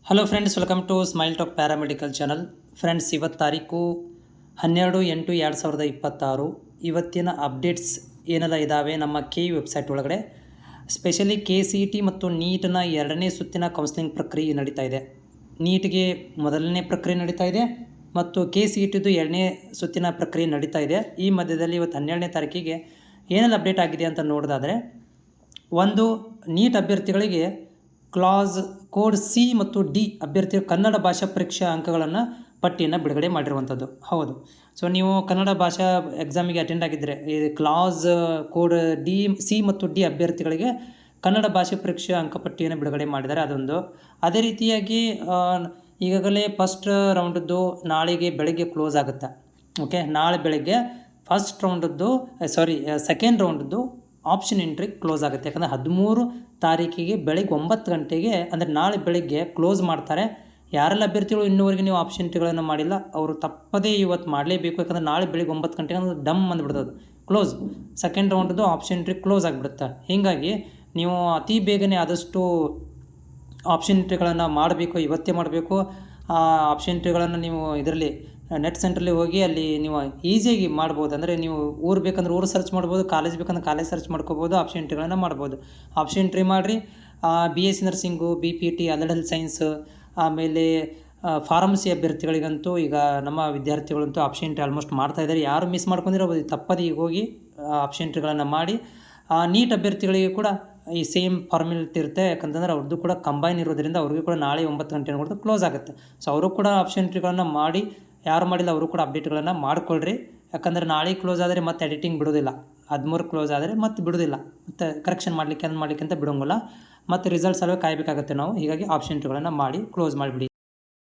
Hello friends, welcome to smile talk paramedical channel. Friends, ಇವತ್ತು ತಾರೀಕು 12/8/2026. ಇವತ್ತಿನ ಅಪ್ಡೇಟ್ಸ್ ಏನೆಲ್ಲ ಇದ್ದಾವೆ ನಮ್ಮ KU ವೆಬ್ಸೈಟ್ ಒಳಗಡೆ. ಸ್ಪೆಷಲಿ KCET ಮತ್ತು ನೀಟ್ನ 2ನೇ ಸುತ್ತಿನ ಕೌನ್ಸಿಲಿಂಗ್ ಪ್ರಕ್ರಿಯೆ ನಡೀತಾ ಇದೆ. ನೀಟ್ಗೆ ಮೊದಲನೇ ಪ್ರಕ್ರಿಯೆ ನಡೀತಾ ಇದೆ ಮತ್ತು KCETದು 2ನೇ ಸುತ್ತಿನ ಪ್ರಕ್ರಿಯೆ ನಡೀತಾ ಇದೆ. ಈ ಮಧ್ಯದಲ್ಲಿ ಇವತ್ತು 12ನೇ ತಾರೀಕಿಗೆ ಏನೆಲ್ಲ ಅಪ್ಡೇಟ್ ಆಗಿದೆ ಅಂತ ನೋಡೋದಾದರೆ, ಒಂದು, ನೀಟ್ ಅಭ್ಯರ್ಥಿಗಳಿಗೆ ಕ್ಲಾಸ್ ಕೋಡ್ C ಮತ್ತು D ಅಭ್ಯರ್ಥಿಗಳ ಕನ್ನಡ ಭಾಷಾ ಪರೀಕ್ಷಾ ಅಂಕಗಳನ್ನು ಪಟ್ಟಿಯನ್ನು ಬಿಡುಗಡೆ ಮಾಡಿರುವಂಥದ್ದು. ಹೌದು, ಸೊ ನೀವು ಕನ್ನಡ ಭಾಷಾ ಎಕ್ಸಾಮಿಗೆ ಅಟೆಂಡ್ ಆಗಿದ್ದರೆ ಈ ಕ್ಲಾಸ್ ಕೋಡ್ C ಮತ್ತು D ಅಭ್ಯರ್ಥಿಗಳಿಗೆ ಕನ್ನಡ ಭಾಷೆ ಪರೀಕ್ಷಾ ಅಂಕಪಟ್ಟಿಯನ್ನು ಬಿಡುಗಡೆ ಮಾಡಿದ್ದಾರೆ. ಅದೊಂದು. ಅದೇ ರೀತಿಯಾಗಿ ಈಗಾಗಲೇ ಫಸ್ಟ್ ರೌಂಡದ್ದು ನಾಳೆಗೆ ಬೆಳಗ್ಗೆ ಕ್ಲೋಸ್ ಆಗುತ್ತೆ. ಓಕೆ, ನಾಳೆ ಬೆಳಗ್ಗೆ ಸೆಕೆಂಡ್ ರೌಂಡದ್ದು ಆಪ್ಷನ್ ಎಂಟ್ರಿ ಕ್ಲೋಸ್ ಆಗುತ್ತೆ. ಯಾಕಂದರೆ 13 ತಾರೀಕಿಗೆ ಬೆಳಗ್ಗೆ 9 ಗಂಟೆಗೆ, ಅಂದರೆ ನಾಳೆ ಬೆಳಗ್ಗೆ ಕ್ಲೋಸ್ ಮಾಡ್ತಾರೆ. ಯಾರೆಲ್ಲ ಅಭ್ಯರ್ಥಿಗಳು ಇನ್ನೂವರೆಗೆ ನೀವು ಆಪ್ಷನ್ ಎಂಟ್ರಿಗಳನ್ನು ಮಾಡಿಲ್ಲ ಅವರು ತಪ್ಪದೇ ಇವತ್ತು ಮಾಡಲೇಬೇಕು. ಯಾಕಂದರೆ ನಾಳೆ ಬೆಳಗ್ಗೆ 9 ಗಂಟೆಗೆ ಅಂದ್ರೆ ಡಮ್ ಅಂದ್ಬಿಡ್ತದೆ, ಕ್ಲೋಸ್. ಸೆಕೆಂಡ್ ರೌಂಡದ್ದು ಆಪ್ಷನ್ ಎಂಟ್ರಿ ಕ್ಲೋಸ್ ಆಗಿಬಿಡುತ್ತೆ. ಹೀಗಾಗಿ ನೀವು ಅತಿ ಬೇಗನೆ ಆದಷ್ಟು ಆಪ್ಷನ್ ಎಂಟ್ರಿಗಳನ್ನು ಮಾಡಬೇಕು, ಇವತ್ತೇ ಮಾಡಬೇಕು. ಆ ಆಪ್ಷನ್ ಎಂಟ್ರಿಗಳನ್ನು ನೀವು ಇದರಲ್ಲಿ ನೆಟ್ ಸೆಂಟ್ರಲ್ಲಿ ಹೋಗಿ ಅಲ್ಲಿ ನೀವು ಈಸಿಯಾಗಿ ಮಾಡ್ಬೋದು. ಅಂದರೆ ನೀವು ಊರು ಬೇಕಂದ್ರೆ ಊರು ಸರ್ಚ್ ಮಾಡ್ಬೋದು, ಕಾಲೇಜ್ ಬೇಕಂದ್ರೆ ಕಾಲೇಜ್ ಸರ್ಚ್ ಮಾಡ್ಕೋಬೋದು, ಆಪ್ಷನ್ ಎಂಟ್ರಿಗಳನ್ನು ಮಾಡ್ಬೋದು. ಆಪ್ಷನ್ ಎಂಟ್ರಿ ಮಾಡಿರಿ. BSc nursing, BPT, alert health science, ಆಮೇಲೆ ಫಾರ್ಮಸಿ ಅಭ್ಯರ್ಥಿಗಳಿಗಂತೂ ಈಗ ನಮ್ಮ ವಿದ್ಯಾರ್ಥಿಗಳಂತೂ ಆಪ್ಷನ್ ಎಂಟ್ರಿ ಆಲ್ಮೋಸ್ಟ್ ಮಾಡ್ತಾಯಿದ್ದಾರೆ. ಯಾರು ಮಿಸ್ ಮಾಡ್ಕೊಂಡಿರೋ ತಪ್ಪದೇ ಈಗ ಹೋಗಿ ಆಪ್ಷನ್ ಎಂಟ್ರಿಗಳನ್ನು ಮಾಡಿ. ನೀಟ್ ಅಭ್ಯರ್ಥಿಗಳಿಗೆ ಕೂಡ ಈ ಸೇಮ್ ಫಾರ್ಮ್ಯಾಲಿಟಿ ಇರುತ್ತೆ. ಯಾಕಂತಂದರೆ ಅವ್ರದ್ದು ಕೂಡ ಕಂಬೈನ್ ಇರೋದ್ರಿಂದ ಅವ್ರಿಗೂ ಕೂಡ ನಾಳೆ 9 ಗಂಟೆ ಕೊಡ್ತು ಕ್ಲೋಸ್ ಆಗುತ್ತೆ. ಸೊ ಅವರು ಕೂಡ ಆಪ್ಷನ್ ಎಂಟ್ರಿಗಳನ್ನು ಮಾಡಿ, ಯಾರು ಮಾಡಿಲ್ಲ ಅವರು ಕೂಡ ಅಪ್ಡೇಟ್ಗಳನ್ನು ಮಾಡಿಕೊಳ್ಳ್ರಿ. ಯಾಕಂದರೆ ನಾಳೆ ಕ್ಲೋಸ್ ಆದರೆ ಮತ್ತೆ ಎಡಿಟಿಂಗ್ ಬಿಡೋದಿಲ್ಲ. 13 ಕ್ಲೋಸ್ ಆದರೆ ಮತ್ತೆ ಬಿಡೋದಿಲ್ಲ, ಮತ್ತು ಕರೆಕ್ಷನ್ ಮಾಡಲಿಕ್ಕೆ ಅಂತ ಬಿಡೋಂಗಿಲ್ಲ. ಮತ್ತು ರಿಸಲ್ಟ್ಸ್ ಅಲ್ಲವೇ ಕಾಯಬೇಕಾಗುತ್ತೆ ನಾವು. ಹೀಗಾಗಿ ಆಪ್ಷನ್ ಎಂಟ್ರಿಗಳನ್ನು ಮಾಡಿ ಕ್ಲೋಸ್ ಮಾಡಿಬಿಡಿ.